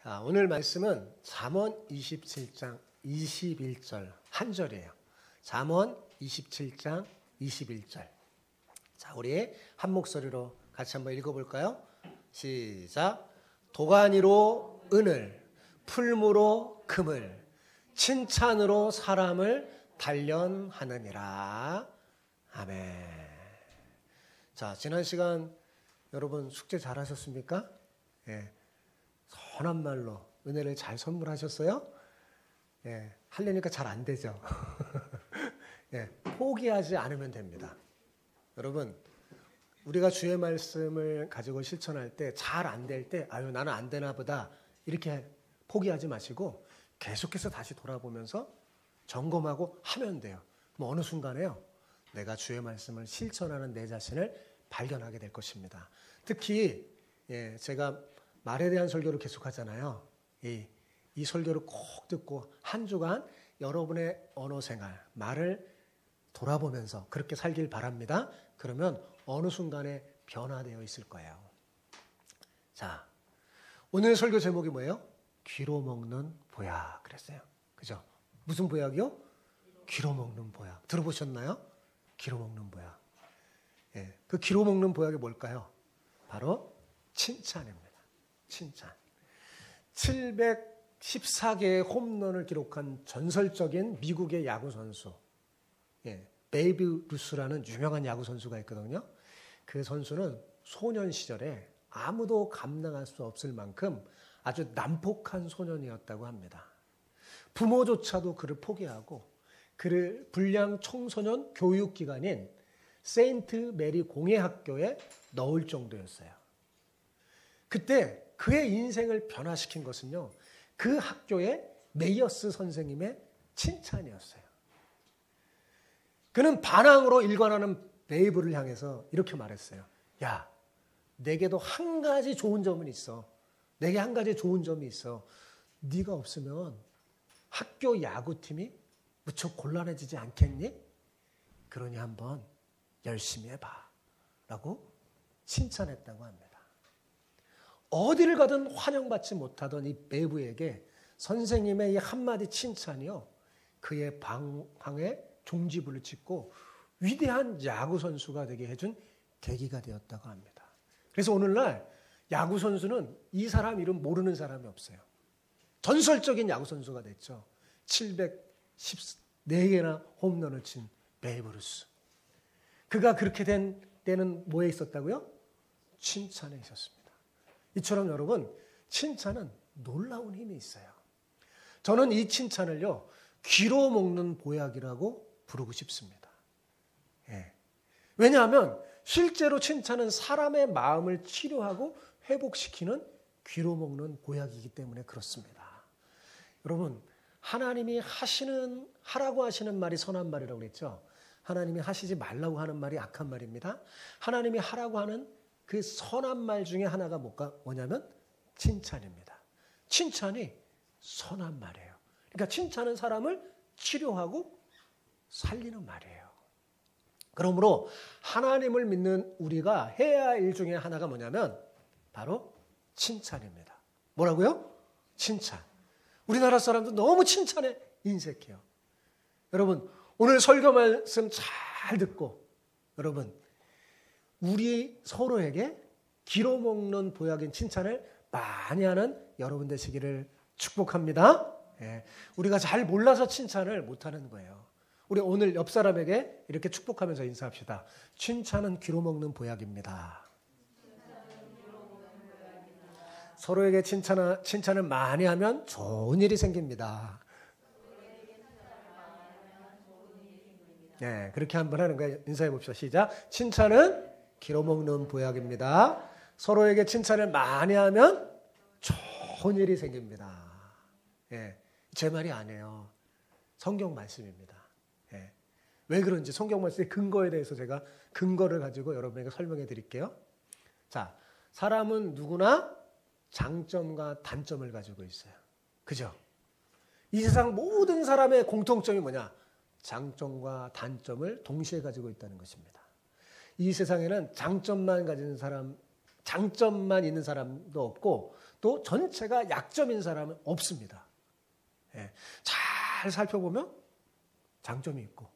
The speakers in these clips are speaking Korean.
오늘 말씀은 잠언 27장 21절 한 절이에요. 잠언 27장 21절. 자, 우리 한 목소리로 같이 한번 읽어볼까요? 시작. 도가니로 은을, 풀무로 금을, 칭찬으로 사람을 단련하느니라. 아멘. 자, 지난 시간 여러분 숙제 잘 하셨습니까? 예. 선한 말로 은혜를 잘 선물하셨어요? 예. 하려니까 잘 안 되죠. 예. 포기하지 않으면 됩니다. 여러분, 우리가 주의 말씀을 가지고 실천할 때 잘 안 될 때 아유 나는 안 되나 보다 이렇게 포기하지 마시고 계속해서 다시 돌아보면서 점검하고 하면 돼요. 뭐 어느 순간에요. 내가 주의 말씀을 실천하는 내 자신을 발견하게 될 것입니다. 특히 제가 말에 대한 설교를 계속하잖아요. 이 설교를 꼭 듣고 한 주간 여러분의 언어 생활, 말을 돌아보면서 그렇게 살길 바랍니다. 그러면 어느 순간에 변화되어 있을 거예요. 자, 오늘 설교 제목이 뭐예요? 귀로 먹는 보약 그랬어요. 그죠? 무슨 보약이요? 귀로 먹는 보약. 들어보셨나요? 귀로 먹는 보약. 예, 그 귀로 먹는 보약이 뭘까요? 바로 칭찬입니다. 칭찬. 714개의 홈런을 기록한 전설적인 미국의 야구 선수, 베이브 루스라는 유명한 야구 선수가 있거든요. 그 선수는 소년 시절에 아무도 감당할 수 없을 만큼 아주 난폭한 소년이었다고 합니다. 부모조차도 그를 포기하고 그를 불량 청소년 교육기관인 세인트 메리 공예학교에 넣을 정도였어요. 그때 그의 인생을 변화시킨 것은요, 그 학교의 메이어스 선생님의 칭찬이었어요. 그는 반항으로 일관하는 베이브를 향해서 이렇게 말했어요. 야, 내게도 한 가지 좋은 점은 있어. 내게 한 가지 좋은 점이 있어. 네가 없으면 학교 야구팀이 무척 곤란해지지 않겠니? 그러니 한번 열심히 해봐. 라고 칭찬했다고 합니다. 어디를 가든 환영받지 못하던 이 베이브에게 선생님의 이 한마디 칭찬이요, 그의 방황에 종지부를 찍고 위대한 야구 선수가 되게 해준 계기가 되었다고 합니다. 그래서 오늘날 야구 선수는 이 사람 이름 모르는 사람이 없어요. 전설적인 야구 선수가 됐죠. 714개나 홈런을 친 베이브 루스. 그가 그렇게 된 때는 뭐에 있었다고요? 칭찬에 있었습니다. 이처럼 여러분, 칭찬은 놀라운 힘이 있어요. 저는 이 칭찬을요, 귀로 먹는 보약이라고 부르고 싶습니다. 왜냐하면 실제로 칭찬은 사람의 마음을 치료하고 회복시키는 귀로 먹는 보약이기 때문에 그렇습니다. 여러분, 하나님이 하라고 하시는 말이 선한 말이라고 그랬죠. 하나님이 하시지 말라고 하는 말이 악한 말입니다. 하나님이 하라고 하는 그 선한 말 중에 하나가 뭐냐면 칭찬입니다. 칭찬이 선한 말이에요. 그러니까 칭찬은 사람을 치료하고 살리는 말이에요. 그러므로 하나님을 믿는 우리가 해야 할 일 중에 하나가 뭐냐면 바로 칭찬입니다. 뭐라고요? 칭찬. 우리나라 사람도 너무 칭찬에 인색해요. 여러분, 오늘 설교 말씀 잘 듣고 여러분, 우리 서로에게 귀로 먹는 보약인 칭찬을 많이 하는 여러분 되시기를 축복합니다. 우리가 잘 몰라서 칭찬을 못하는 거예요. 우리 오늘 옆 사람에게 이렇게 축복하면서 인사합시다. 칭찬은 귀로 먹는 보약입니다. 서로에게 칭찬을 많이 하면 좋은 일이 생깁니다. 네, 그렇게 한번 하는 거예요. 인사해 봅시다. 시작. 칭찬은 귀로 먹는 보약입니다. 서로에게 칭찬을 많이 하면 좋은 일이 생깁니다. 제 말이 아니에요. 성경 말씀입니다. 왜 그런지 성경 말씀의 근거에 대해서 제가 근거를 가지고 여러분에게 설명해 드릴게요. 자, 사람은 누구나 장점과 단점을 가지고 있어요. 그죠? 이 세상 모든 사람의 공통점이 뭐냐? 장점과 단점을 동시에 가지고 있다는 것입니다. 이 세상에는 장점만 있는 사람도 없고 또 전체가 약점인 사람은 없습니다. 예, 잘 살펴보면 장점이 있고,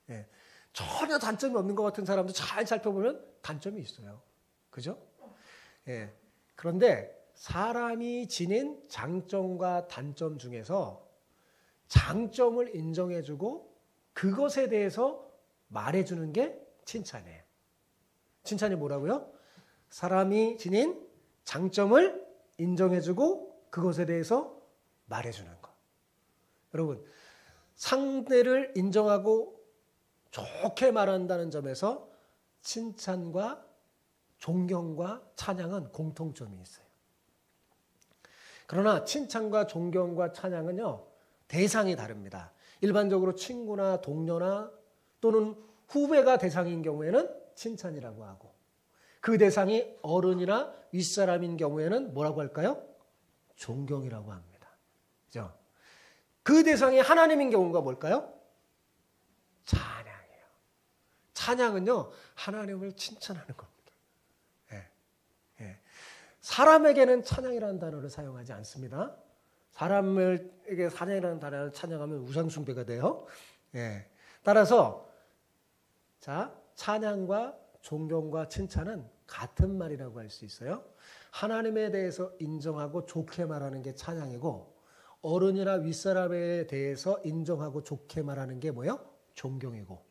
예, 전혀 단점이 없는 것 같은 사람도 잘 살펴보면 단점이 있어요. 그죠? 예, 그런데 사람이 지닌 장점과 단점 중에서 장점을 인정해주고 그것에 대해서 말해주는 게 칭찬이에요. 칭찬이 뭐라고요? 사람이 지닌 장점을 인정해주고 그것에 대해서 말해주는 것. 여러분, 상대를 인정하고 좋게 말한다는 점에서 칭찬과 존경과 찬양은 공통점이 있어요. 그러나 칭찬과 존경과 찬양은요, 대상이 다릅니다. 일반적으로 친구나 동료나 또는 후배가 대상인 경우에는 칭찬이라고 하고, 그 대상이 어른이나 윗사람인 경우에는 뭐라고 할까요? 존경이라고 합니다. 그죠? 그 대상이 하나님인 경우가 뭘까요? 찬양이에요. 찬양은요, 하나님을 칭찬하는 겁니다. 예, 예. 사람에게는 찬양이라는 단어를 사용하지 않습니다. 사람에게 찬양이라는 단어를 찬양하면 우상숭배가 돼요. 예. 따라서 자, 찬양과 존경과 칭찬은 같은 말이라고 할 수 있어요. 하나님에 대해서 인정하고 좋게 말하는 게 찬양이고, 어른이나 윗사람에 대해서 인정하고 좋게 말하는 게 뭐예요? 존경이고,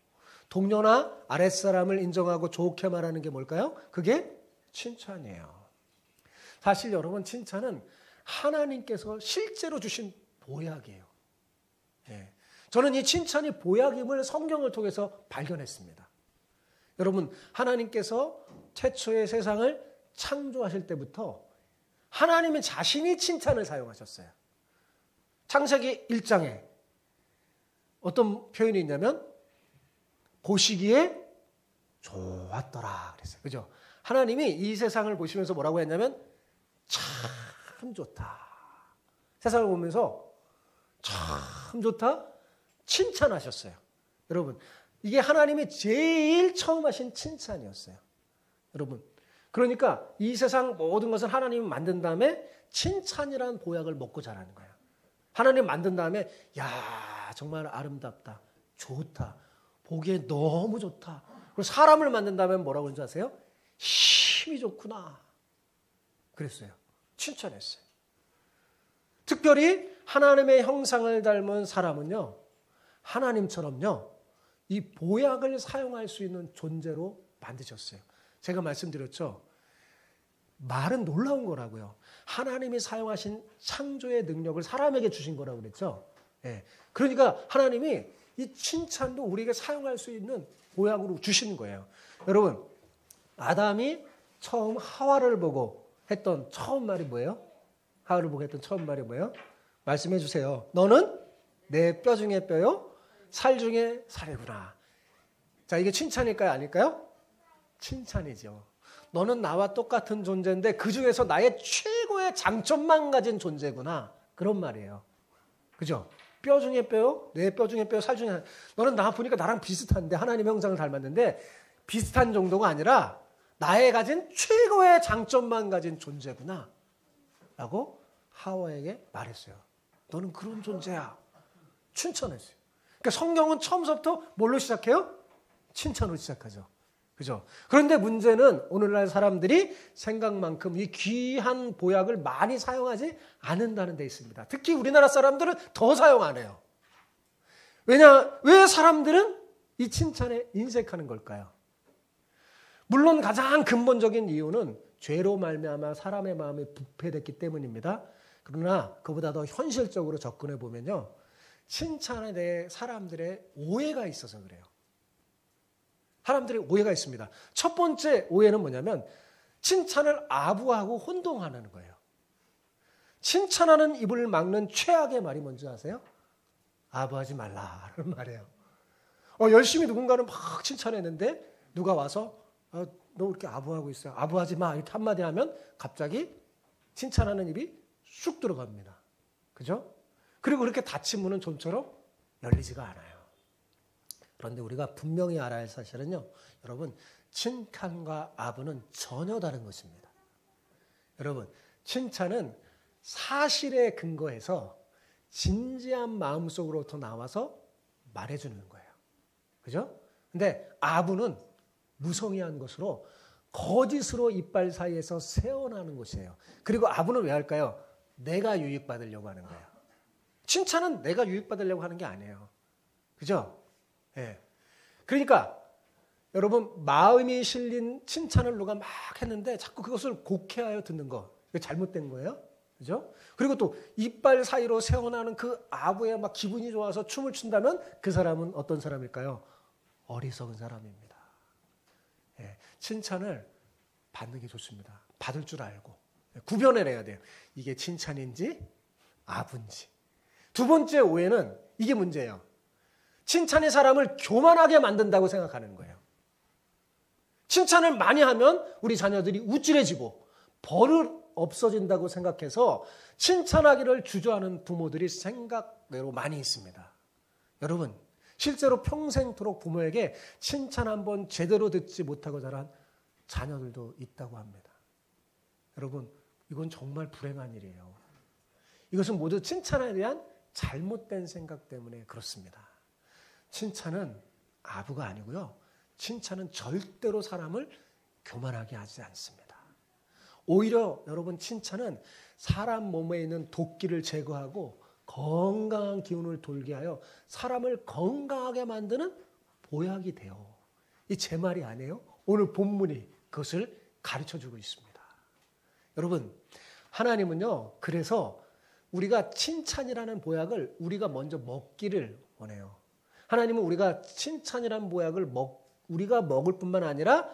동료나 아랫사람을 인정하고 좋게 말하는 게 뭘까요? 그게 칭찬이에요. 사실 여러분, 칭찬은 하나님께서 실제로 주신 보약이에요. 예. 저는 이 칭찬이 보약임을 성경을 통해서 발견했습니다. 여러분, 하나님께서 최초의 세상을 창조하실 때부터 하나님은 자신이 칭찬을 사용하셨어요. 창세기 1장에 어떤 표현이 있냐면 보시기에 좋았더라 그랬어요. 그죠? 하나님이 이 세상을 보시면서 뭐라고 했냐면 참 좋다. 세상을 보면서 참 좋다. 칭찬하셨어요. 여러분, 이게 하나님이 제일 처음 하신 칭찬이었어요. 여러분, 그러니까 이 세상 모든 것을 하나님이 만든 다음에 칭찬이라는 보약을 먹고 자라는 거예요. 하나님 만든 다음에 야, 정말 아름답다. 좋다. 보기에 너무 좋다. 그리고 사람을 만든 다음에 뭐라고 그러는지 아세요? 힘이 좋구나. 그랬어요. 칭찬했어요. 특별히 하나님의 형상을 닮은 사람은요, 하나님처럼요, 이 보약을 사용할 수 있는 존재로 만드셨어요. 제가 말씀드렸죠. 말은 놀라운 거라고요. 하나님이 사용하신 창조의 능력을 사람에게 주신 거라고 그랬죠. 예. 그러니까 하나님이 이 칭찬도 우리에게 사용할 수 있는 보약으로 주신 거예요. 여러분, 아담이 처음 하와를 보고 했던 처음 말이 뭐예요? 하와를 보고 했던 처음 말이 뭐예요? 말씀해 주세요. 너는 내 뼈 중에 뼈요, 살 중에 살이구나. 자, 이게 칭찬일까요? 아닐까요? 칭찬이죠. 너는 나와 똑같은 존재인데 그 중에서 나의 최고의 장점만 가진 존재구나. 그런 말이에요. 그죠? 뼈 중에 뼈요, 내 뼈 중에 뼈, 살 중에 살. 너는 나 보니까 나랑 비슷한데, 하나님의 형상을 닮았는데 비슷한 정도가 아니라 나의 가진 최고의 장점만 가진 존재구나. 라고 하와에게 말했어요. 너는 그런 존재야. 칭찬했어요. 그러니까 성경은 처음부터 뭘로 시작해요? 칭찬으로 시작하죠. 그죠? 그런데 문제는 오늘날 사람들이 생각만큼 이 귀한 보약을 많이 사용하지 않는다는 데 있습니다. 특히 우리나라 사람들은 더 사용 안 해요. 왜 사람들은 이 칭찬에 인색하는 걸까요? 물론 가장 근본적인 이유는 죄로 말미암아 사람의 마음이 부패됐기 때문입니다. 그러나 그보다 더 현실적으로 접근해 보면요, 칭찬에 대해 사람들의 오해가 있어서 그래요. 사람들의 오해가 있습니다. 첫 번째 오해는 뭐냐면 칭찬을 아부하고 혼동하는 거예요. 칭찬하는 입을 막는 최악의 말이 뭔지 아세요? 아부하지 말라라는 말이에요. 열심히 누군가를 막 칭찬했는데 누가 와서 너 이렇게 아부하고 있어. 아부하지 마. 이렇게 한마디 하면 갑자기 칭찬하는 입이 쑥 들어갑니다. 그죠? 그리고 그렇게 닫힌 문은 좀처럼 열리지가 않아요. 그런데 우리가 분명히 알아야 할 사실은요, 여러분, 칭찬과 아부는 전혀 다른 것입니다. 여러분, 칭찬은 사실에 근거해서 진지한 마음속으로부터 나와서 말해주는 거예요. 그죠? 근데 아부는 무성의한 것으로 거짓으로 이빨 사이에서 새어나는 것이에요. 그리고 아부는 왜 할까요? 내가 유익받으려고 하는 거예요. 칭찬은 내가 유익받으려고 하는 게 아니에요. 그죠? 예. 그러니까 여러분 마음이 실린 칭찬을 누가 막 했는데 자꾸 그것을 곡해하여 듣는 거. 이거 잘못된 거예요. 그죠? 그리고 또 이빨 사이로 새어나는 그 아부에 막 기분이 좋아서 춤을 춘다면 그 사람은 어떤 사람일까요? 어리석은 사람입니다. 예. 칭찬을 받는 게 좋습니다. 받을 줄 알고 구별을 해야 돼요. 이게 칭찬인지 아부인지. 두 번째 오해는 이게 문제예요. 칭찬이 사람을 교만하게 만든다고 생각하는 거예요. 칭찬을 많이 하면 우리 자녀들이 우쭐해지고 버릇 없어진다고 생각해서 칭찬하기를 주저하는 부모들이 생각외로 많이 있습니다. 여러분, 실제로 평생토록 부모에게 칭찬 한번 제대로 듣지 못하고 자란 자녀들도 있다고 합니다. 여러분, 이건 정말 불행한 일이에요. 이것은 모두 칭찬에 대한 잘못된 생각 때문에 그렇습니다. 칭찬은 아부가 아니고요. 칭찬은 절대로 사람을 교만하게 하지 않습니다. 오히려 여러분 칭찬은 사람 몸에 있는 독기를 제거하고 건강한 기운을 돌게 하여 사람을 건강하게 만드는 보약이 돼요. 이 제 말이 아니에요. 오늘 본문이 그것을 가르쳐주고 있습니다. 여러분, 하나님은요. 그래서 우리가 칭찬이라는 보약을 우리가 먼저 먹기를 원해요. 하나님은 우리가 칭찬이라는 보약을 우리가 먹을 뿐만 아니라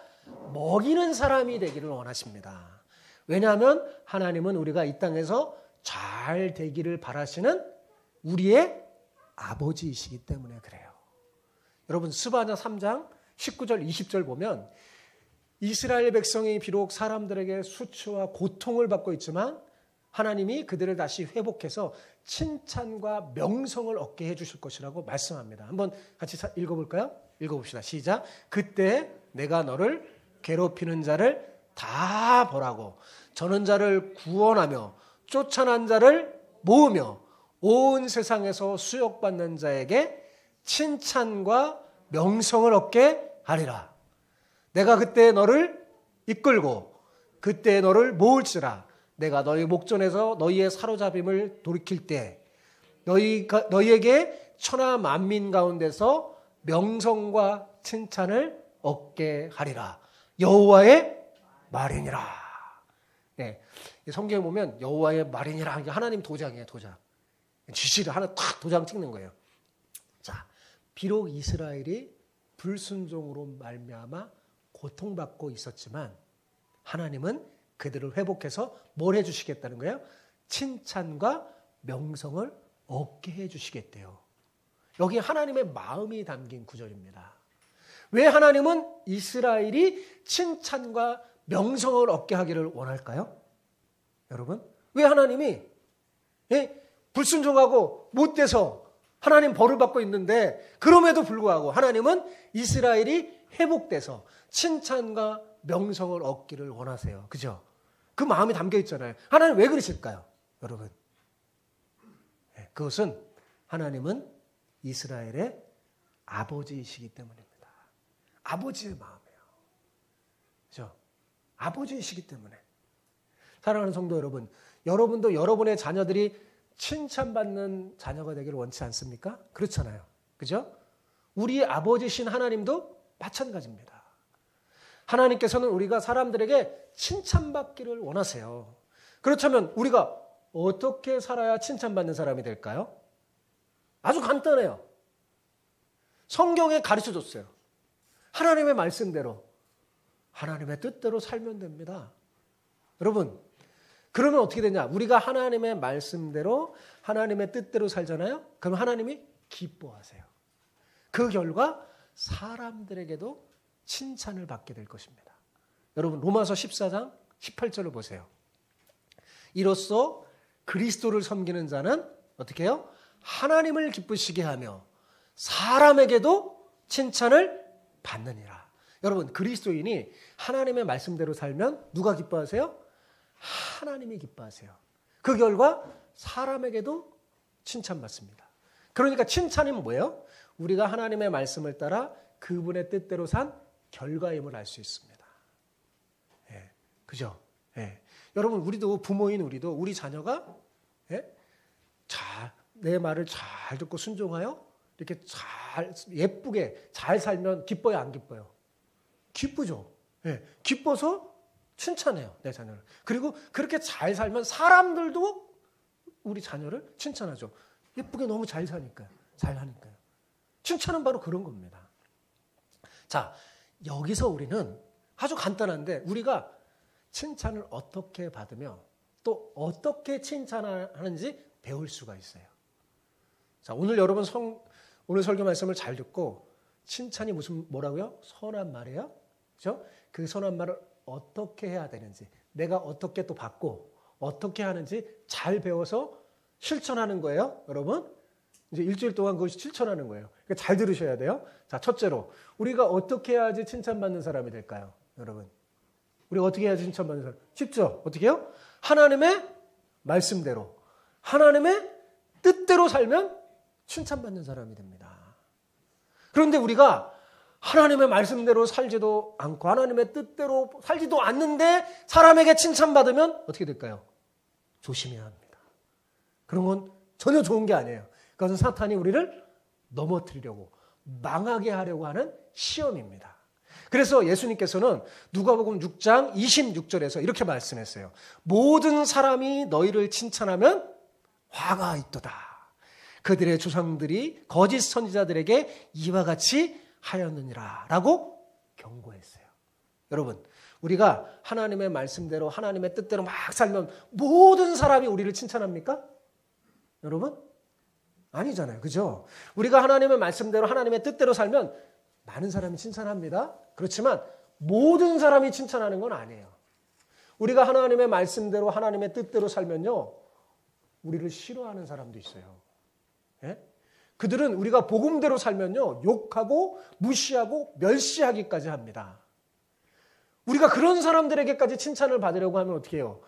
먹이는 사람이 되기를 원하십니다. 왜냐하면 하나님은 우리가 이 땅에서 잘 되기를 바라시는 우리의 아버지이시기 때문에 그래요. 여러분 스바냐 3장 19절 20절 보면 이스라엘 백성이 비록 사람들에게 수치와 고통을 받고 있지만 하나님이 그들을 다시 회복해서 칭찬과 명성을 얻게 해주실 것이라고 말씀합니다. 한번 같이 읽어볼까요? 읽어봅시다. 시작. 그때 내가 너를 괴롭히는 자를 다 벌하고 저는 자를 구원하며 쫓아난 자를 모으며 온 세상에서 수욕받는 자에게 칭찬과 명성을 얻게 하리라. 내가 그때 너를 이끌고 그때 너를 모을지라. 내가 너희 목전에서 너희의 사로잡힘을 돌이킬 때 너희에게 천하 만민 가운데서 명성과 칭찬을 얻게 하리라. 여호와의 말이니라. 네, 성경에 보면 여호와의 말이니라. 이게 하나님 도장이에요. 도장. 지시를 하나 탁 도장 찍는 거예요. 자, 비록 이스라엘이 불순종으로 말미암아 고통받고 있었지만 하나님은 그들을 회복해서 뭘 해주시겠다는 거예요? 칭찬과 명성을 얻게 해주시겠대요. 여기 하나님의 마음이 담긴 구절입니다. 왜 하나님은 이스라엘이 칭찬과 명성을 얻게 하기를 원할까요? 여러분, 왜 하나님이 불순종하고 못돼서 하나님 벌을 받고 있는데 그럼에도 불구하고 하나님은 이스라엘이 회복돼서 칭찬과 명성을 얻기를 원하세요. 그죠? 그 마음이 담겨 있잖아요. 하나님 왜 그러실까요? 여러분, 그것은 하나님은 이스라엘의 아버지이시기 때문입니다. 아버지의 마음이에요. 그죠? 아버지이시기 때문에. 사랑하는 성도 여러분, 여러분도 여러분의 자녀들이 칭찬받는 자녀가 되기를 원치 않습니까? 그렇잖아요. 그죠? 우리 아버지신 하나님도 마찬가지입니다. 하나님께서는 우리가 사람들에게 칭찬받기를 원하세요. 그렇다면 우리가 어떻게 살아야 칭찬받는 사람이 될까요? 아주 간단해요. 성경에 가르쳐줬어요. 하나님의 말씀대로, 하나님의 뜻대로 살면 됩니다. 여러분, 그러면 어떻게 되냐? 우리가 하나님의 말씀대로, 하나님의 뜻대로 살잖아요? 그럼 하나님이 기뻐하세요. 그 결과 사람들에게도 칭찬을 받게 될 것입니다. 여러분, 로마서 14장 18절을 보세요. 이로써 그리스도를 섬기는 자는 어떻게 해요? 하나님을 기쁘시게 하며 사람에게도 칭찬을 받느니라. 여러분, 그리스도인이 하나님의 말씀대로 살면 누가 기뻐하세요? 하나님이 기뻐하세요. 그 결과 사람에게도 칭찬받습니다. 그러니까 칭찬이 뭐예요? 우리가 하나님의 말씀을 따라 그분의 뜻대로 산 결과임을 알 수 있습니다. 예, 그죠? 예. 여러분, 우리도 부모인 우리도 우리 자녀가 내 말을 잘 듣고 순종하여 이렇게 잘 예쁘게 잘 살면 기뻐요, 안 기뻐요? 기쁘죠. 예, 기뻐서 칭찬해요, 내 자녀를. 그리고 그렇게 잘 살면 사람들도 우리 자녀를 칭찬하죠. 예쁘게 너무 잘 사니까요. 잘 하니까요. 칭찬은 바로 그런 겁니다. 자, 여기서 우리는 아주 간단한데 우리가 칭찬을 어떻게 받으며 또 어떻게 칭찬하는지 배울 수가 있어요. 자, 오늘 여러분 오늘 설교 말씀을 잘 듣고 칭찬이 뭐라고요? 선한 말이에요. 그렇죠? 그 선한 말을 어떻게 해야 되는지, 내가 어떻게 또 받고 어떻게 하는지 잘 배워서 실천하는 거예요, 여러분. 이제 일주일 동안 그걸 실천하는 거예요. 그러니까 잘 들으셔야 돼요. 자, 첫째로 우리가 어떻게 해야지 칭찬받는 사람이 될까요, 여러분? 우리가 어떻게 해야지 칭찬받는 사람? 쉽죠? 어떻게 해요? 하나님의 말씀대로, 하나님의 뜻대로 살면 칭찬받는 사람이 됩니다. 그런데 우리가 하나님의 말씀대로 살지도 않고 하나님의 뜻대로 살지도 않는데 사람에게 칭찬받으면 어떻게 될까요? 조심해야 합니다. 그런 건 전혀 좋은 게 아니에요. 그것은 사탄이 우리를 넘어뜨리려고, 망하게 하려고 하는 시험입니다. 그래서 예수님께서는 누가복음 6장 26절에서 이렇게 말씀했어요. 모든 사람이 너희를 칭찬하면 화가 있도다. 그들의 조상들이 거짓 선지자들에게 이와 같이 하였느니라 라고 경고했어요. 여러분, 우리가 하나님의 말씀대로 하나님의 뜻대로 막 살면 모든 사람이 우리를 칭찬합니까? 여러분? 아니잖아요. 그죠? 우리가 하나님의 말씀대로 하나님의 뜻대로 살면 많은 사람이 칭찬합니다. 그렇지만 모든 사람이 칭찬하는 건 아니에요. 우리가 하나님의 말씀대로 하나님의 뜻대로 살면요, 우리를 싫어하는 사람도 있어요. 예? 그들은 우리가 복음대로 살면요, 욕하고 무시하고 멸시하기까지 합니다. 우리가 그런 사람들에게까지 칭찬을 받으려고 하면 어떻게 해요?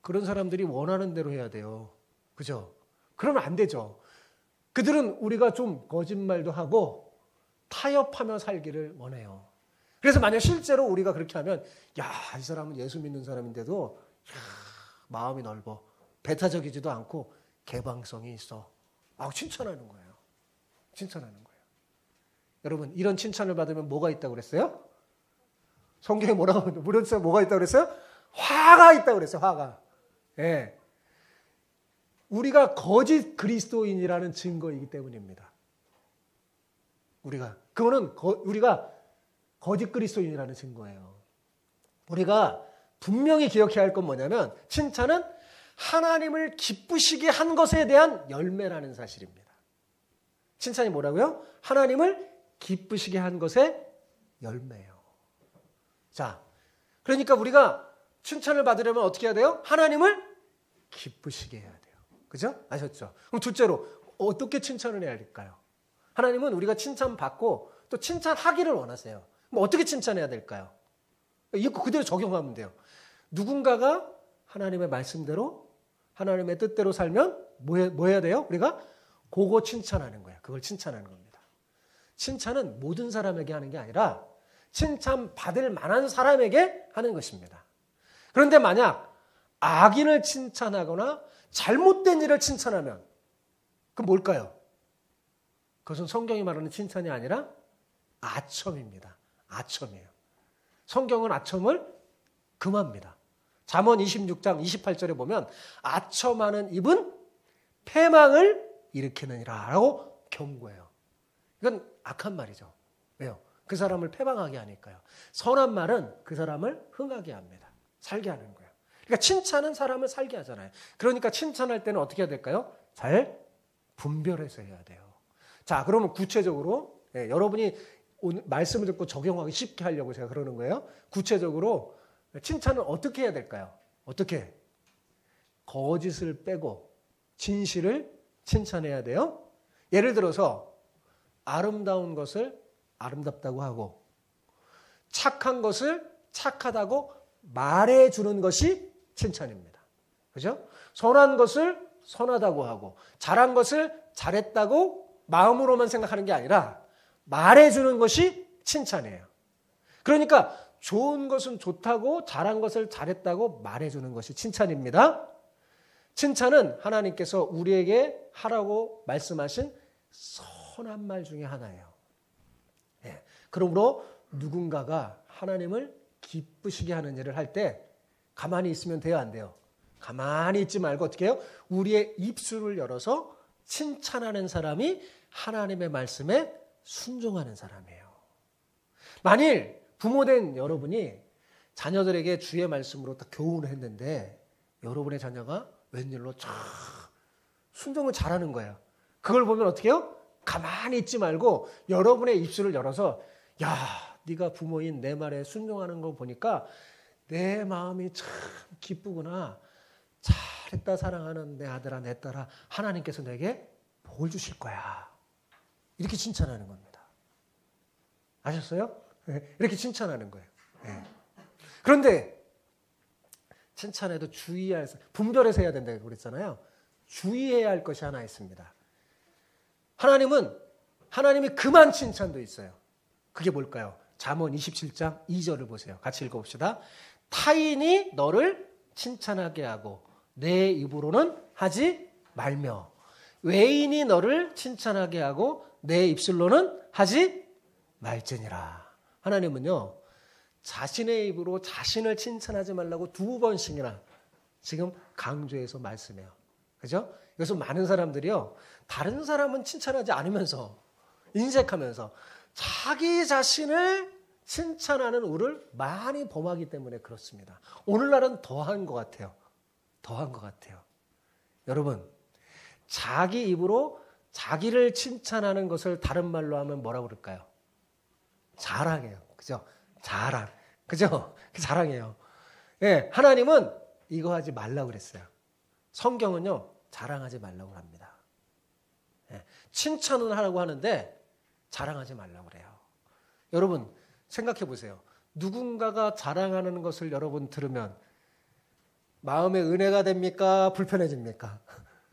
그런 사람들이 원하는 대로 해야 돼요. 그죠? 그러면 안 되죠. 그들은 우리가 좀 거짓말도 하고 타협하며 살기를 원해요. 그래서 만약 실제로 우리가 그렇게 하면, 야, 이 사람은 예수 믿는 사람인데도 마음이 넓어, 배타적이지도 않고 개방성이 있어, 칭찬하는 거예요. 칭찬하는 거예요. 여러분, 이런 칭찬을 받으면 뭐가 있다고 그랬어요? 성경에 뭐라고, 뭐가 있다고 그랬어요? 화가 있다고 그랬어요. 화가. 예. 우리가 거짓 그리스도인이라는 증거이기 때문입니다. 우리가 거짓 그리스도인이라는 증거예요. 우리가 분명히 기억해야 할 건 뭐냐면, 칭찬은 하나님을 기쁘시게 한 것에 대한 열매라는 사실입니다. 칭찬이 뭐라고요? 하나님을 기쁘시게 한 것의 열매예요. 자, 그러니까 우리가 칭찬을 받으려면 어떻게 해야 돼요? 하나님을 기쁘시게 해야 돼요. 그죠? 아셨죠? 그럼 둘째로 어떻게 칭찬을 해야 될까요? 하나님은 우리가 칭찬받고 또 칭찬하기를 원하세요. 그럼 어떻게 칭찬해야 될까요? 이거 그대로 적용하면 돼요. 누군가가 하나님의 말씀대로 하나님의 뜻대로 살면 뭐 해야 돼요? 우리가 그거 칭찬하는 거예요. 그걸 칭찬하는 겁니다. 칭찬은 모든 사람에게 하는 게 아니라 칭찬받을 만한 사람에게 하는 것입니다. 그런데 만약 악인을 칭찬하거나 잘못된 일을 칭찬하면 그건 뭘까요? 그것은 성경이 말하는 칭찬이 아니라 아첨입니다. 아첨이에요. 성경은 아첨을 금합니다. 잠언 26장 28절에 보면 아첨하는 입은 패망을 일으키느니라 라고 경고해요. 이건 악한 말이죠. 왜요? 그 사람을 패망하게 하니까요. 선한 말은 그 사람을 흥하게 합니다. 살게 하는 거예요. 그러니까 칭찬은 사람을 살게 하잖아요. 그러니까 칭찬할 때는 어떻게 해야 될까요? 잘 분별해서 해야 돼요. 자, 그러면 구체적으로 여러분이 오늘 말씀을 듣고 적용하기 쉽게 하려고 제가 그러는 거예요. 구체적으로 칭찬은 어떻게 해야 될까요? 어떻게? 거짓을 빼고 진실을 칭찬해야 돼요. 예를 들어서 아름다운 것을 아름답다고 하고 착한 것을 착하다고 말해주는 것이 칭찬입니다. 그죠? 선한 것을 선하다고 하고 잘한 것을 잘했다고 마음으로만 생각하는 게 아니라 말해주는 것이 칭찬이에요. 그러니까 좋은 것은 좋다고 잘한 것을 잘했다고 말해주는 것이 칭찬입니다. 칭찬은 하나님께서 우리에게 하라고 말씀하신 선한 말 중에 하나예요. 예. 그러므로 누군가가 하나님을 기쁘시게 하는 일을 할 때 가만히 있으면 돼요, 안 돼요? 가만히 있지 말고 어떻게 해요? 우리의 입술을 열어서 칭찬하는 사람이 하나님의 말씀에 순종하는 사람이에요. 만일 부모된 여러분이 자녀들에게 주의 말씀으로 딱 교훈을 했는데 여러분의 자녀가 웬일로 참 순종을 잘하는 거예요. 그걸 보면 어떻게 해요? 가만히 있지 말고 여러분의 입술을 열어서 야, 네가 부모인 내 말에 순종하는 거 보니까 내 마음이 참 기쁘구나. 잘했다 사랑하는 내 아들아 내 딸아 하나님께서 내게 복을 주실 거야. 이렇게 칭찬하는 겁니다. 아셨어요? 네, 이렇게 칭찬하는 거예요. 네. 그런데 칭찬해도 주의해야 분별해서 해야 된다고 그랬잖아요. 주의해야 할 것이 하나 있습니다. 하나님이 그만 칭찬도 있어요. 그게 뭘까요? 잠언 27장 2절을 보세요. 같이 읽어봅시다. 타인이 너를 칭찬하게 하고 내 입으로는 하지 말며 외인이 너를 칭찬하게 하고 내 입술로는 하지 말지니라. 하나님은요. 자신의 입으로 자신을 칭찬하지 말라고 2번씩이나 지금 강조해서 말씀해요. 그죠? 그래서 많은 사람들이요. 다른 사람은 칭찬하지 않으면서 인색하면서 자기 자신을 칭찬하는 우를 많이 범하기 때문에 그렇습니다. 오늘날은 더한 것 같아요. 더한 것 같아요. 여러분, 자기 입으로 자기를 칭찬하는 것을 다른 말로 하면 뭐라고 그럴까요? 자랑이에요. 그죠? 자랑. 그죠? 자랑이에요. 예, 하나님은 이거 하지 말라고 그랬어요. 성경은요, 자랑하지 말라고 합니다. 예, 칭찬은 하라고 하는데 자랑하지 말라고 그래요. 여러분, 생각해 보세요. 누군가가 자랑하는 것을 여러분 들으면 마음에 은혜가 됩니까? 불편해집니까?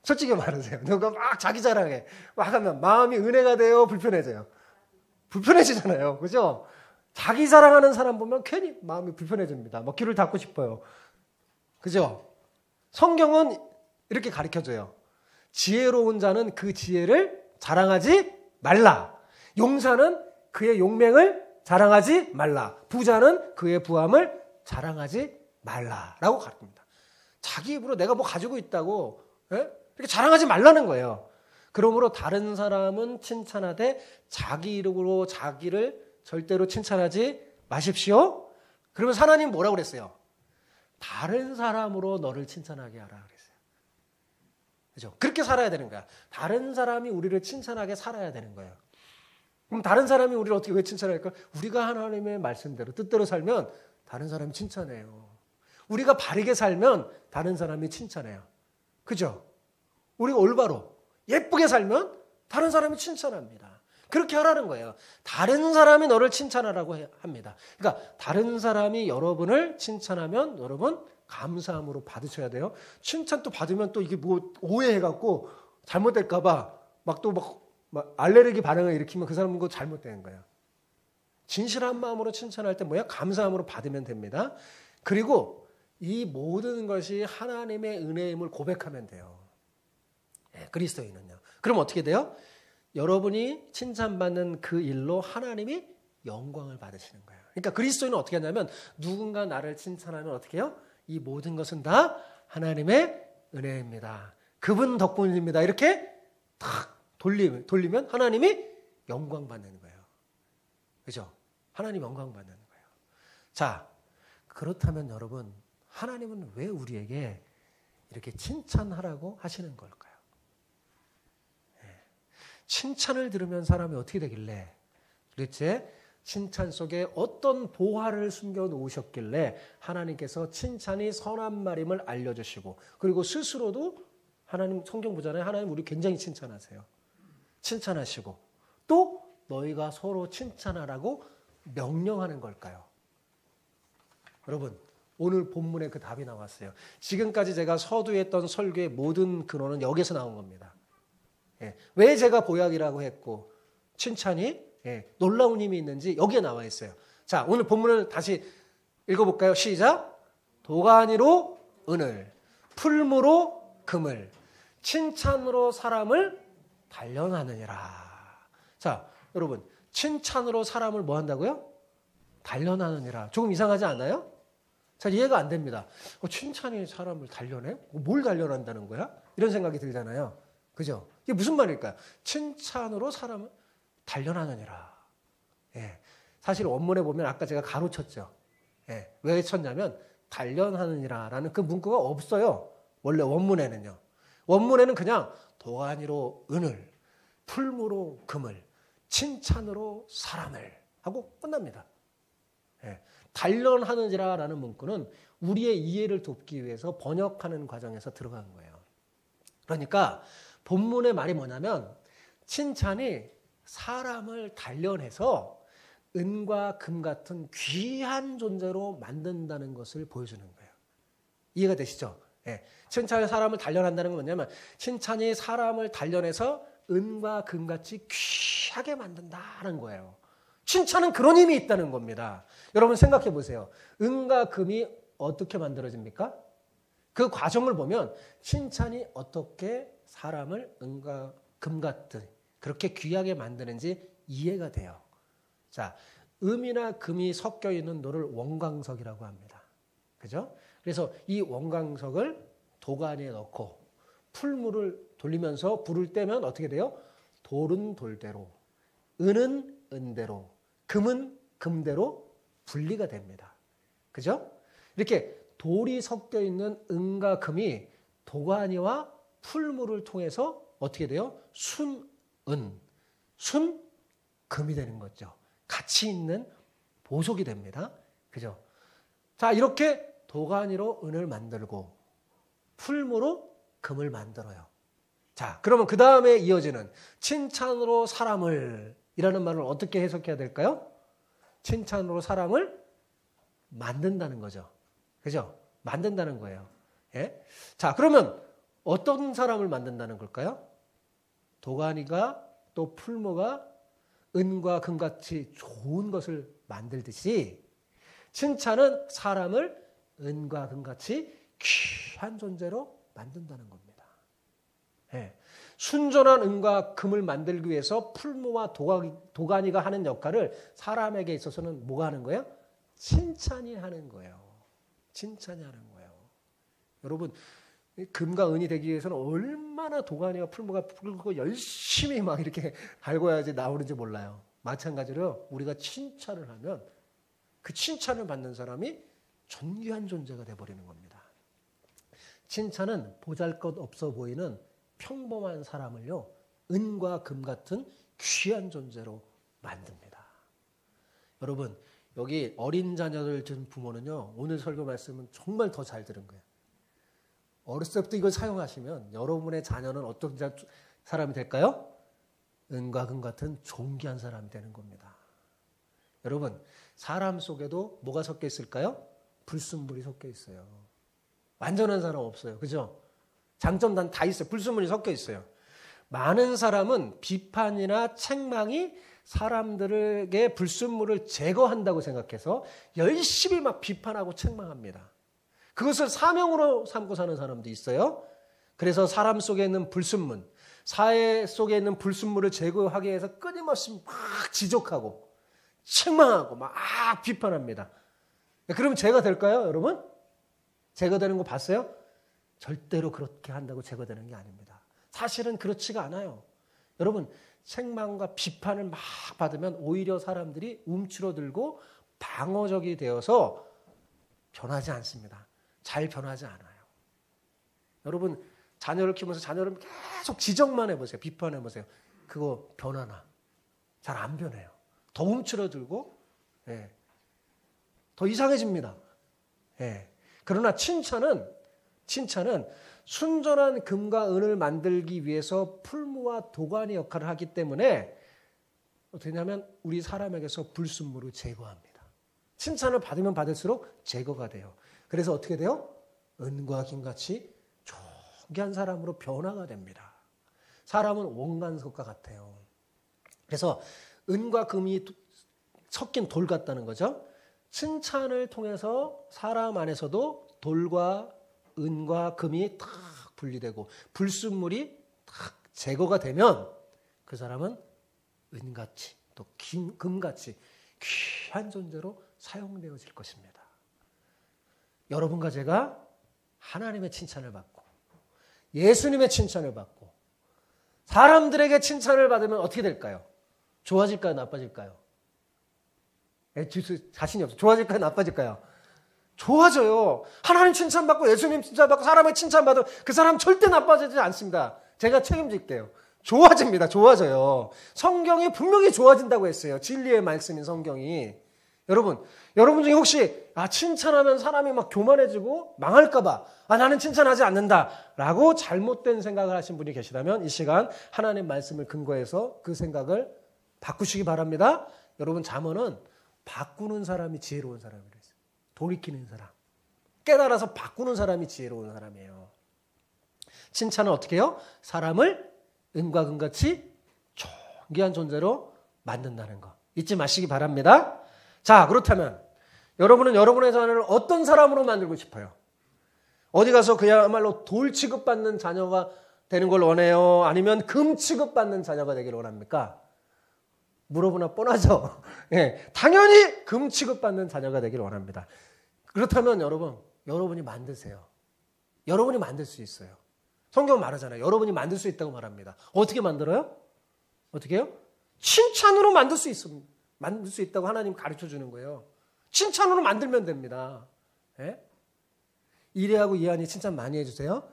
솔직히 말하세요. 누가 막 자기 자랑해. 막 하면 마음이 은혜가 돼요? 불편해져요? 불편해지잖아요. 그죠? 자기 자랑하는 사람 보면 괜히 마음이 불편해집니다. 막 귀를 닫고 싶어요. 그죠? 성경은 이렇게 가르쳐줘요. 지혜로운 자는 그 지혜를 자랑하지 말라. 용사는 그의 용맹을 자랑하지 말라. 부자는 그의 부함을 자랑하지 말라라고 가르칩니다. 자기 입으로 내가 뭐 가지고 있다고 이렇게 자랑하지 말라는 거예요. 그러므로 다른 사람은 칭찬하되 자기 이름으로 자기를 절대로 칭찬하지 마십시오. 그러면서 하나님 뭐라고 그랬어요? 다른 사람으로 너를 칭찬하게 하라 그랬어요. 그죠? 그렇게 살아야 되는 거야. 다른 사람이 우리를 칭찬하게 살아야 되는 거예요. 그럼 다른 사람이 우리를 어떻게 왜 칭찬할까? 우리가 하나님의 말씀대로 뜻대로 살면 다른 사람이 칭찬해요. 우리가 바르게 살면 다른 사람이 칭찬해요. 그죠? 우리가 올바로 예쁘게 살면 다른 사람이 칭찬합니다. 그렇게 하라는 거예요. 다른 사람이 너를 칭찬하라고 합니다. 그러니까 다른 사람이 여러분을 칭찬하면 여러분 감사함으로 받으셔야 돼요. 칭찬 또 받으면 또 이게 뭐 오해해갖고 잘못될까봐 막 알레르기 반응을 일으키면 그 사람은 그거 잘못되는 거예요. 진실한 마음으로 칭찬할 때 뭐야? 감사함으로 받으면 됩니다. 그리고 이 모든 것이 하나님의 은혜임을 고백하면 돼요. 네, 그리스도인은요. 그럼 어떻게 돼요? 여러분이 칭찬받는 그 일로 하나님이 영광을 받으시는 거예요. 그러니까 그리스도인은 어떻게 하냐면 누군가 나를 칭찬하면 어떻게 해요? 이 모든 것은 다 하나님의 은혜입니다. 그분 덕분입니다. 이렇게 탁 돌리면 하나님이 영광 받는 거예요. 그죠? 하나님 영광 받는 거예요. 자, 그렇다면 여러분, 하나님은 왜 우리에게 이렇게 칭찬하라고 하시는 걸까요? 칭찬을 들으면 사람이 어떻게 되길래 도대체 칭찬 속에 어떤 보화를 숨겨 놓으셨길래 하나님께서 칭찬이 선한 말임을 알려주시고 그리고 스스로도 하나님 성경 보잖아요. 하나님 우리 굉장히 칭찬하세요. 칭찬하시고 또 너희가 서로 칭찬하라고 명령하는 걸까요? 여러분 오늘 본문에 그 답이 나왔어요. 지금까지 제가 서두에 했던 설교의 모든 근원은 여기서 나온 겁니다. 왜 제가 보약이라고 했고 칭찬이 놀라운 힘이 있는지 여기에 나와 있어요. 자, 오늘 본문을 다시 읽어볼까요? 시작. 도가니로 은을, 풀무로 금을, 칭찬으로 사람을 단련하느니라. 자, 여러분, 칭찬으로 사람을 뭐 한다고요? 단련하느니라. 조금 이상하지 않아요? 잘 이해가 안 됩니다. 칭찬이 사람을 단련해? 뭘 단련한다는 거야? 이런 생각이 들잖아요. 그죠? 이게 무슨 말일까요? 칭찬으로 사람을 단련하느니라. 사실 원문에 보면 아까 제가 가로쳤죠. 왜 쳤냐면 단련하느니라라는 그 문구가 없어요. 원래 원문에는요. 원문에는 그냥 도가니로 은을, 풀무로 금을, 칭찬으로 사람을 하고 끝납니다. 단련하느니라라는 문구는 우리의 이해를 돕기 위해서 번역하는 과정에서 들어간 거예요. 그러니까 본문의 말이 뭐냐면 칭찬이 사람을 단련해서 은과 금 같은 귀한 존재로 만든다는 것을 보여주는 거예요. 이해가 되시죠? 칭찬이 사람을 단련한다는 건 뭐냐면 칭찬이 사람을 단련해서 은과 금같이 귀하게 만든다는 거예요. 칭찬은 그런 힘이 있다는 겁니다. 여러분 생각해 보세요. 은과 금이 어떻게 만들어집니까? 그 과정을 보면 칭찬이 어떻게 사람을 은과 금 같은 그렇게 귀하게 만드는지 이해가 돼요. 자, 음이나 금이 섞여 있는 돌을 원광석이라고 합니다. 그죠? 그래서 이 원광석을 도가니에 넣고 풀물을 돌리면서 불을 떼면 어떻게 돼요? 돌은 돌대로, 은은 은대로, 금은 금대로 분리가 됩니다. 그죠? 이렇게 돌이 섞여 있는 은과 금이 도가니와 풀물을 통해서 어떻게 돼요? 순은, 순금이 되는 거죠. 가치 있는 보석이 됩니다. 그죠? 자, 이렇게 도가니로 은을 만들고 풀무로 금을 만들어요. 자, 그러면 그 다음에 이어지는 칭찬으로 사람을 이라는 말을 어떻게 해석해야 될까요? 칭찬으로 사람을 만든다는 거죠. 그죠? 만든다는 거예요. 자, 그러면 어떤 사람을 만든다는 걸까요? 도가니가 또 풀무가 은과 금같이 좋은 것을 만들듯이 칭찬은 사람을 은과 금같이 귀한 존재로 만든다는 겁니다. 순전한 은과 금을 만들기 위해서 풀무와 도가니가 하는 역할을 사람에게 있어서는 뭐가 하는 거예요? 칭찬이 하는 거예요. 칭찬이 하는 거예요. 여러분, 금과 은이 되기 위해서는 얼마나 도가니와 풀무가 풀고 열심히 막 이렇게 달궈야지 나오는지 몰라요. 마찬가지로 우리가 칭찬을 하면 그 칭찬을 받는 사람이 존귀한 존재가 되어버리는 겁니다. 칭찬은 보잘것없어 보이는 평범한 사람을요, 은과 금 같은 귀한 존재로 만듭니다. 여러분, 여기 어린 자녀를 둔 부모는요, 오늘 설교 말씀은 정말 더 잘 들은 거예요. 어렸을 때부터 이걸 사용하시면 여러분의 자녀는 어떤 사람이 될까요? 은과 금 같은 존귀한 사람이 되는 겁니다. 여러분, 사람 속에도 뭐가 섞여 있을까요? 불순물이 섞여 있어요. 완전한 사람 없어요. 그죠? 장점 다 있어요. 불순물이 섞여 있어요. 많은 사람은 비판이나 책망이 사람들에게 불순물을 제거한다고 생각해서 열심히 막 비판하고 책망합니다. 그것을 사명으로 삼고 사는 사람도 있어요. 그래서 사람 속에 있는 불순물, 사회 속에 있는 불순물을 제거하기 위해서 끊임없이 막 지적하고 책망하고 막 비판합니다. 그러면 죄가 될까요, 여러분? 제거되는 거 봤어요? 절대로 그렇게 한다고 제거되는 게 아닙니다. 사실은 그렇지가 않아요. 여러분, 책망과 비판을 막 받으면 오히려 사람들이 움츠러들고 방어적이 되어서 변하지 않습니다. 잘 변하지 않아요. 여러분, 자녀를 키우면서 자녀를 계속 지적만 해보세요. 비판해보세요. 그거 변하나? 잘 안 변해요. 더 움츠러들고 더 이상해집니다. 그러나 칭찬은 순전한 금과 은을 만들기 위해서 풀무와 도가니 역할을 하기 때문에 어떻게 하냐면 우리 사람에게서 불순물을 제거합니다. 칭찬을 받으면 받을수록 제거가 돼요. 그래서 어떻게 돼요? 은과 김같이 존귀한 사람으로 변화가 됩니다. 사람은 원간석과 같아요. 그래서 은과 금이 섞인 돌 같다는 거죠. 칭찬을 통해서 사람 안에서도 돌과 은과 금이 탁 분리되고 불순물이 탁 제거가 되면 그 사람은 은같이 또 금같이 귀한 존재로 사용되어질 것입니다. 여러분과 제가 하나님의 칭찬을 받고 예수님의 칭찬을 받고 사람들에게 칭찬을 받으면 어떻게 될까요? 좋아질까요? 나빠질까요? 자신이 없어요. 좋아질까요? 나빠질까요? 좋아져요. 하나님 칭찬받고 예수님 칭찬받고 사람의 칭찬받으면 그 사람 절대 나빠지지 않습니다. 제가 책임질게요. 좋아집니다. 좋아져요. 성경이 분명히 좋아진다고 했어요. 진리의 말씀인 성경이. 여러분 중에 혹시 칭찬하면 사람이 막 교만해지고 망할까 봐 나는 칭찬하지 않는다 라고 잘못된 생각을 하신 분이 계시다면 이 시간 하나님 말씀을 근거해서 그 생각을 바꾸시기 바랍니다. 여러분 잠언은 바꾸는 사람이 지혜로운 사람이라고 했어요. 돌이키는 사람. 깨달아서 바꾸는 사람이 지혜로운 사람이에요. 칭찬은 어떻게 해요? 사람을 은과 금같이 존귀한 존재로 만든다는 거. 잊지 마시기 바랍니다. 자, 그렇다면 여러분은 여러분의 자녀를 어떤 사람으로 만들고 싶어요? 어디 가서 그야말로 돌 취급받는 자녀가 되는 걸 원해요? 아니면 금 취급받는 자녀가 되기를 원합니까? 물어보나 뻔하죠. 예, 당연히 금 취급받는 자녀가 되기를 원합니다. 그렇다면 여러분이 만드세요. 여러분이 만들 수 있어요. 성경은 말하잖아요. 여러분이 만들 수 있다고 말합니다. 어떻게 만들어요? 어떻게 해요? 칭찬으로 만들 수 있다고 하나님 가르쳐 주는 거예요. 칭찬으로 만들면 됩니다. 예? 이래하고 이해하니 칭찬 많이 해주세요.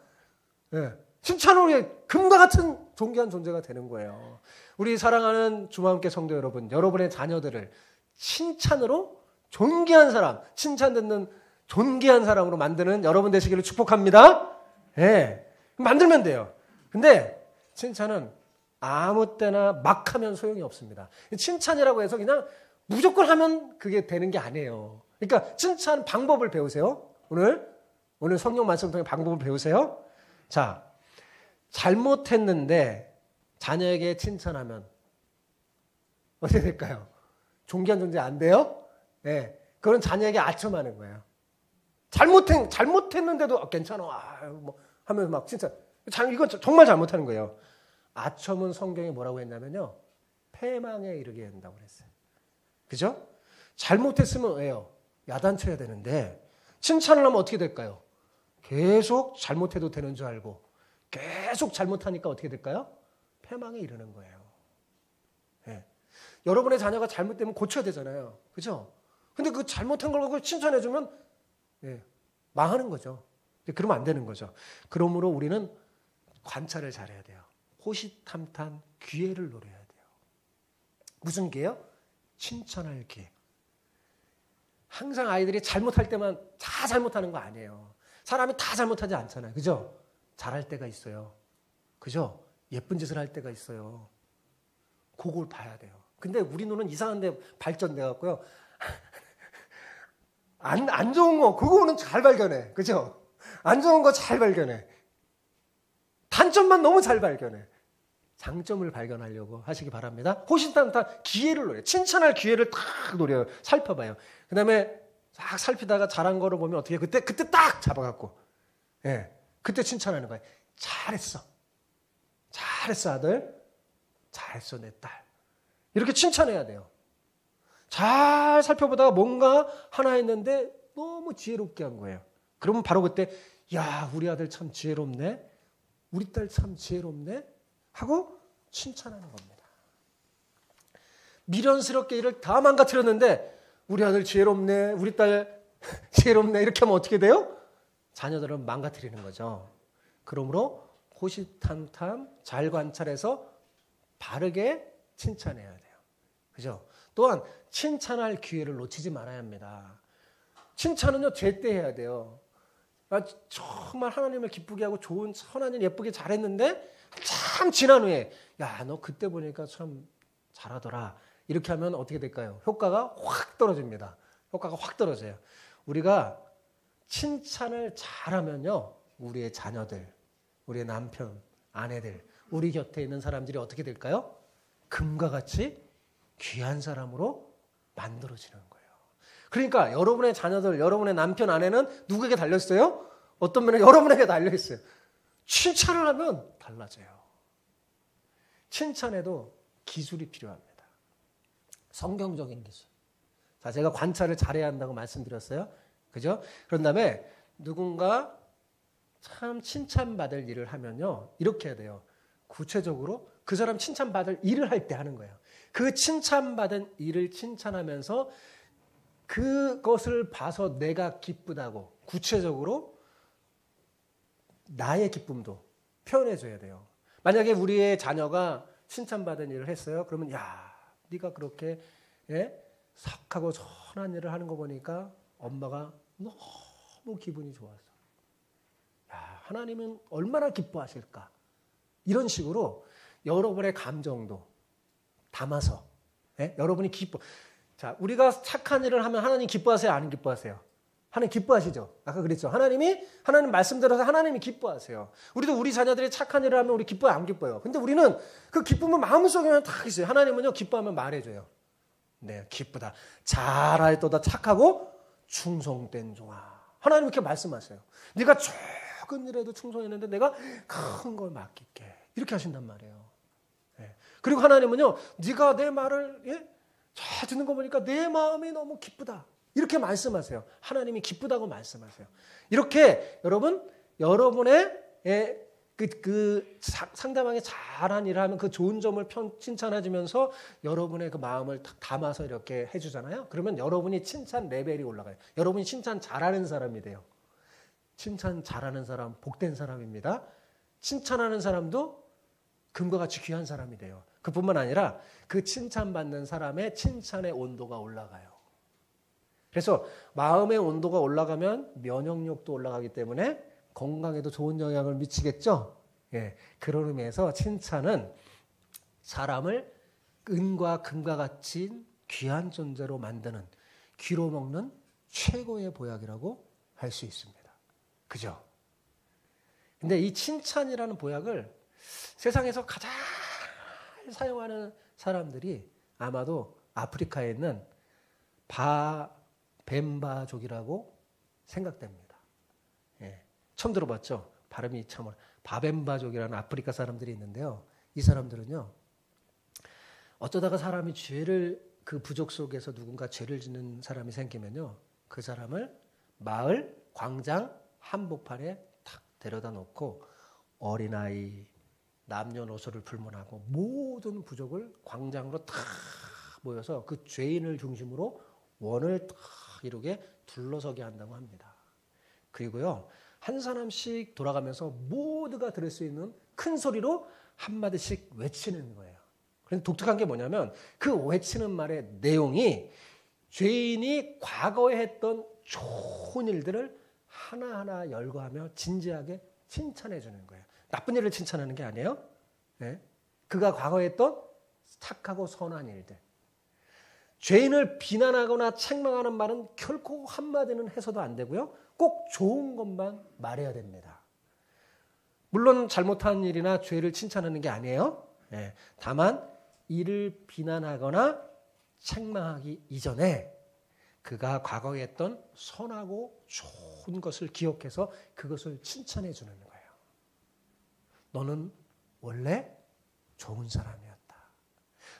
예. 칭찬으로 금과 같은 존귀한 존재가 되는 거예요. 우리 사랑하는 주마함께 성도 여러분, 여러분의 자녀들을 칭찬으로 존귀한 사람, 칭찬 듣는 존귀한 사람으로 만드는 여러분 되시기를 축복합니다. 예. 만들면 돼요. 근데 칭찬은 아무 때나 막 하면 소용이 없습니다. 칭찬이라고 해서 그냥 무조건 하면 그게 되는 게 아니에요. 그러니까 칭찬 방법을 배우세요. 오늘 성경 말씀 통해 방법을 배우세요. 자, 잘못했는데 자녀에게 칭찬하면 어떻게 될까요? 존귀한 존재 안 돼요? 네, 그건 자녀에게 아첨하는 거예요. 잘못했는데도 괜찮아 뭐 하면서 막 칭찬. 이건 정말 잘못하는 거예요. 아첨은 성경에 뭐라고 했냐면요, 패망에 이르게 한다고 그랬어요. 그죠? 잘못했으면 왜요? 야단쳐야 되는데 칭찬을 하면 어떻게 될까요? 계속 잘못해도 되는 줄 알고 계속 잘못하니까 어떻게 될까요? 패망에 이르는 거예요. 네. 여러분의 자녀가 잘못되면 고쳐야 되잖아요. 그죠? 근데 그 잘못한 걸 갖고 칭찬해주면 망하는 거죠. 그러면 안 되는 거죠. 그러므로 우리는 관찰을 잘해야 돼요. 호시탐탐 기회를 노려야 돼요. 무슨 기회요? 칭찬할 기회. 항상 아이들이 잘못할 때만 다 잘못하는 거 아니에요. 사람이 다 잘못하지 않잖아요. 그죠? 잘할 때가 있어요. 그죠? 예쁜 짓을 할 때가 있어요. 그걸 봐야 돼요. 근데 우리 눈은 이상한 데 발전돼 갖고요. 안 좋은 거 그거는 잘 발견해. 그죠? 안 좋은 거 잘 발견해. 단점만 너무 잘 발견해. 장점을 발견하려고 하시기 바랍니다. 호시탐탐 기회를 노려요. 칭찬할 기회를 딱 노려요. 살펴봐요. 그 다음에 싹 살피다가 잘한 거를 보면 어떻게 그때 딱 잡아갖고 그때 칭찬하는 거예요. 잘했어 아들. 잘했어 내 딸. 이렇게 칭찬해야 돼요. 잘 살펴보다가 뭔가 하나 했는데 너무 지혜롭게 한 거예요. 그러면 바로 그때 야 우리 아들 참 지혜롭네. 우리 딸 참 지혜롭네. 하고 칭찬하는 겁니다. 미련스럽게 일을 다 망가뜨렸는데 우리 아들 지혜롭네. 우리 딸 지혜롭네. 이렇게 하면 어떻게 돼요? 자녀들은 망가뜨리는 거죠. 그러므로 호시탐탐 잘 관찰해서 바르게 칭찬해야 돼요. 그죠? 또한 칭찬할 기회를 놓치지 말아야 합니다. 칭찬은요 제때 해야 돼요. 정말 하나님을 기쁘게 하고 좋은 선한 일 예쁘게 잘했는데 참 지난 후에 야 너 그때 보니까 참 잘하더라. 이렇게 하면 어떻게 될까요? 효과가 확 떨어집니다. 효과가 확 떨어져요. 우리가 칭찬을 잘하면요, 우리의 자녀들, 우리의 남편, 아내들, 우리 곁에 있는 사람들이 어떻게 될까요? 금과 같이 귀한 사람으로 만들어지는 거예요. 그러니까 여러분의 자녀들, 여러분의 남편, 아내는 누구에게 달렸어요? 어떤 면에 여러분에게 달려있어요. 칭찬을 하면 달라져요. 칭찬에도 기술이 필요합니다. 성경적인 기술. 자, 제가 관찰을 잘해야 한다고 말씀드렸어요. 그죠? 그런 다음에 누군가 참 칭찬받을 일을 하면요, 이렇게 해야 돼요. 구체적으로 그 사람 칭찬받을 일을 할 때 하는 거예요. 그 칭찬받은 일을 칭찬하면서 그것을 봐서 내가 기쁘다고 구체적으로 나의 기쁨도 표현해 줘야 돼요. 만약에 우리의 자녀가 칭찬받은 일을 했어요. 그러면 야, 네가 그렇게 착하고 선한 일을 하는 거 보니까 엄마가 너무 기분이 좋았어. 야, 하나님은 얼마나 기뻐하실까? 이런 식으로 여러분의 감정도 담아서 여러분이 기뻐. 자, 우리가 착한 일을 하면 하나님 기뻐하세요? 안 기뻐하세요? 하나님 기뻐하시죠? 아까 그랬죠? 하나님 말씀대로서 하나님이 기뻐하세요. 우리도 우리 자녀들이 착한 일을 하면 우리 기뻐요? 안 기뻐요? 근데 우리는 그 기쁨은 마음속에는 다 있어요. 하나님은요, 기뻐하면 말해줘요. 네, 기쁘다. 잘하였도다. 착하고 충성된 종아. 하나님 이렇게 말씀하세요. 네가 작은 일에도 충성했는데 내가 큰 걸 맡길게. 이렇게 하신단 말이에요. 네. 그리고 하나님은요, 네가 내 말을 잘 듣는 거 보니까 내 마음이 너무 기쁘다. 이렇게 말씀하세요. 하나님이 기쁘다고 말씀하세요. 이렇게 여러분의 상대방이 잘한 일을 하면 그 좋은 점을 칭찬해주면서 여러분의 그 마음을 담아서 이렇게 해주잖아요. 그러면 여러분이 칭찬 레벨이 올라가요. 여러분이 칭찬 잘하는 사람이 돼요. 칭찬 잘하는 사람, 복된 사람입니다. 칭찬하는 사람도 금과 같이 귀한 사람이 돼요. 그뿐만 아니라 그 칭찬받는 사람의 칭찬의 온도가 올라가요. 그래서 마음의 온도가 올라가면 면역력도 올라가기 때문에 건강에도 좋은 영향을 미치겠죠. 예, 그런 의미에서 칭찬은 사람을 은과 금과 같이 귀한 존재로 만드는, 귀로 먹는 최고의 보약이라고 할 수 있습니다. 그죠? 근데 이 칭찬이라는 보약을 세상에서 가장 사용하는 사람들이 아마도 아프리카에 있는 바벤바족이라고 생각됩니다. 예, 처음 들어봤죠? 발음이 참 바벤바족이라는 아프리카 사람들이 있는데요. 이 사람들은요, 어쩌다가 사람이 그 부족 속에서 누군가 죄를 짓는 사람이 생기면요, 그 사람을 마을 광장 한복판에 탁 데려다 놓고 어린아이, 남녀노소를 불문하고 모든 부족을 광장으로 탁 모여서 그 죄인을 중심으로 원을 탁 이루게 둘러서게 한다고 합니다. 그리고요, 한 사람씩 돌아가면서 모두가 들을 수 있는 큰 소리로 한마디씩 외치는 거예요. 그런데 독특한 게 뭐냐면 그 외치는 말의 내용이 죄인이 과거에 했던 좋은 일들을 하나하나 열거하며 진지하게 칭찬해 주는 거예요. 나쁜 일을 칭찬하는 게 아니에요. 네? 그가 과거에 했던 착하고 선한 일들. 죄인을 비난하거나 책망하는 말은 결코 한마디는 해서도 안 되고요. 꼭 좋은 것만 말해야 됩니다. 물론 잘못한 일이나 죄를 칭찬하는 게 아니에요. 네. 다만 이를 비난하거나 책망하기 이전에 그가 과거에 했던 선하고 좋은 것을 기억해서 그것을 칭찬해 주는 거예요. 너는 원래 좋은 사람이었다.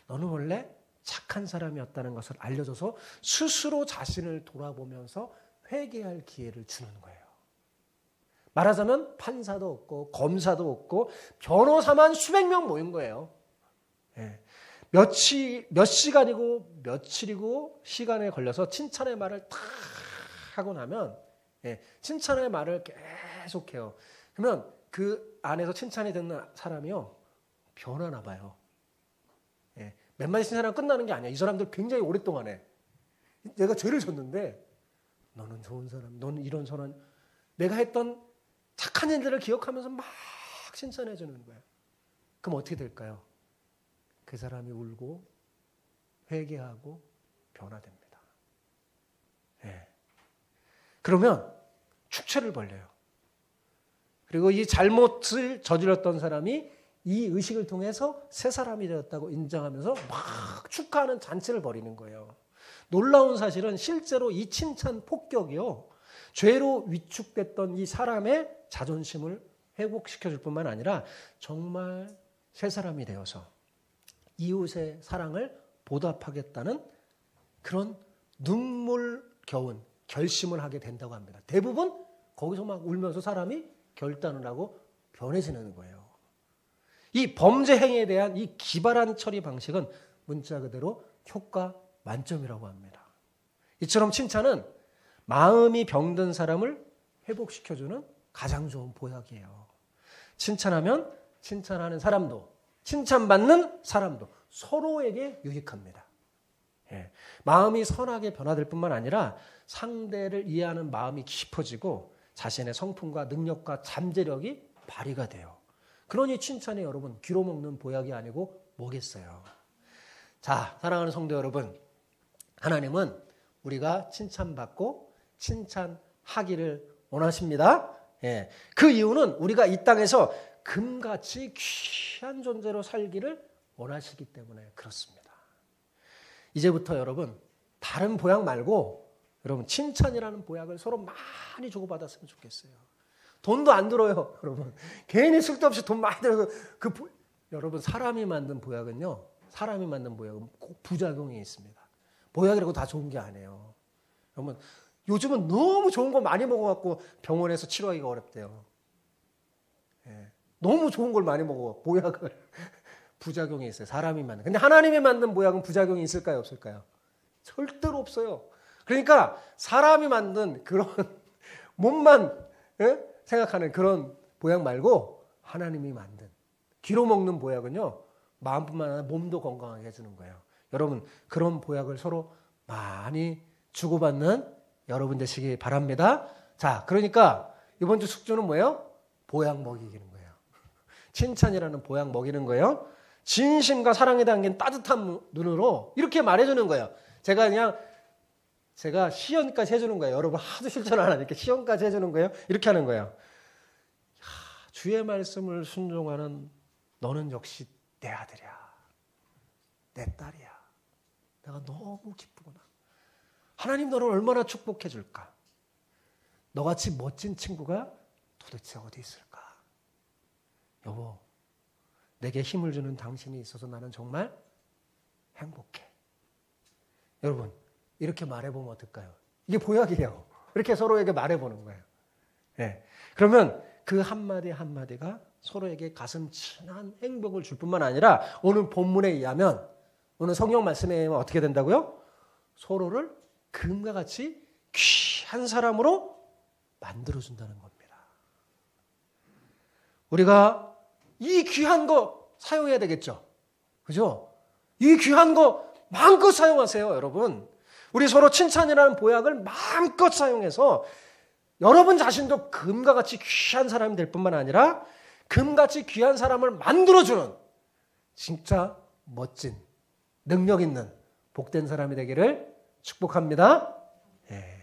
너는 원래 착한 사람이었다는 것을 알려줘서 스스로 자신을 돌아보면서 회개할 기회를 주는 거예요. 말하자면 판사도 없고 검사도 없고 변호사만 수백 명 모인 거예요. 예. 몇 시간이고 며칠이고 시간에 걸려서 칭찬의 말을 탁 하고 나면 칭찬의 말을 계속해요. 그러면 그 안에서 칭찬이 듣는 사람이요, 변하나 봐요. 몇 마디 칭찬하면 끝나는 게 아니야. 이 사람들 굉장히 오랫동안 해. 내가 죄를 졌는데 너는 좋은 사람, 너는 이런 선한, 내가 했던 착한 일들을 기억하면서 막 칭찬해 주는 거야. 그럼 어떻게 될까요? 그 사람이 울고 회개하고 변화됩니다. 그러면 축체를 벌려요. 그리고 이 잘못을 저질렀던 사람이 이 의식을 통해서 새 사람이 되었다고 인정하면서 막 축하하는 잔치를 벌이는 거예요. 놀라운 사실은 실제로 이 칭찬 폭격이요, 죄로 위축됐던 이 사람의 자존심을 회복시켜줄 뿐만 아니라 정말 새 사람이 되어서 이웃의 사랑을 보답하겠다는 그런 눈물겨운 결심을 하게 된다고 합니다. 대부분 거기서 막 울면서 사람이 결단을 하고 변해지는 거예요. 이 범죄 행위에 대한 이 기발한 처리 방식은 문자 그대로 효과 만점이라고 합니다. 이처럼 칭찬은 마음이 병든 사람을 회복시켜주는 가장 좋은 보약이에요. 칭찬하면 칭찬하는 사람도 칭찬받는 사람도 서로에게 유익합니다. 예. 마음이 선하게 변화될 뿐만 아니라 상대를 이해하는 마음이 깊어지고 자신의 성품과 능력과 잠재력이 발휘가 돼요. 그러니 칭찬이 여러분 귀로 먹는 보약이 아니고 뭐겠어요. 자, 사랑하는 성도 여러분, 하나님은 우리가 칭찬받고 칭찬하기를 원하십니다. 예. 그 이유는 우리가 이 땅에서 금같이 귀한 존재로 살기를 원하시기 때문에 그렇습니다. 이제부터 여러분 다른 보약 말고 여러분 칭찬이라는 보약을 서로 많이 주고받았으면 좋겠어요. 돈도 안 들어요, 여러분. 괜히 쓸데없이 돈 많이 들어서 여러분 사람이 만든 보약은요, 사람이 만든 보약은 꼭 부작용이 있습니다. 보약이라고 다 좋은 게 아니에요. 여러분 요즘은 너무 좋은 거 많이 먹어갖고 병원에서 치료하기가 어렵대요. 예. 너무 좋은 걸 많이 먹어 보약을 부작용이 있어요. 사람이 만든. 근데 하나님이 만든 보약은 부작용이 있을까요, 없을까요? 절대로 없어요. 그러니까 사람이 만든 그런 몸만 생각하는 그런 보약 말고 하나님이 만든 귀로 먹는 보약은요, 마음뿐만 아니라 몸도 건강하게 해주는 거예요. 여러분 그런 보약을 서로 많이 주고받는 여러분 되시기 바랍니다. 자, 그러니까 이번 주 숙제는 뭐예요? 보약 먹이기는 거예요. 칭찬이라는 보약 먹이는 거예요. 진심과 사랑에 담긴 따뜻한 눈으로 이렇게 말해주는 거예요. 제가 시연까지 해주는 거예요. 여러분 하도 실천 안 하니까 시연까지 해주는 거예요. 이렇게 하는 거예요. 주의 말씀을 순종하는 너는 역시 내 아들이야. 내 딸이야. 내가 너무 기쁘구나. 하나님 너를 얼마나 축복해 줄까. 너같이 멋진 친구가 도대체 어디 있을까. 여보, 내게 힘을 주는 당신이 있어서 나는 정말 행복해. 여러분 이렇게 말해보면 어떨까요? 이게 보약이에요. 이렇게 서로에게 말해보는 거예요. 네. 그러면 그 한마디 한마디가 서로에게 가슴 친한 행복을 줄 뿐만 아니라 오늘 본문에 의하면, 오늘 성경 말씀에 의하면 어떻게 된다고요? 서로를 금과 같이 귀한 사람으로 만들어준다는 겁니다. 우리가 이 귀한 거 사용해야 되겠죠. 그죠? 이 귀한 거 마음껏 사용하세요, 여러분. 우리 서로 칭찬이라는 보약을 마음껏 사용해서 여러분 자신도 금과 같이 귀한 사람이 될 뿐만 아니라 금같이 귀한 사람을 만들어주는 진짜 멋진 능력 있는 복된 사람이 되기를 축복합니다. 예.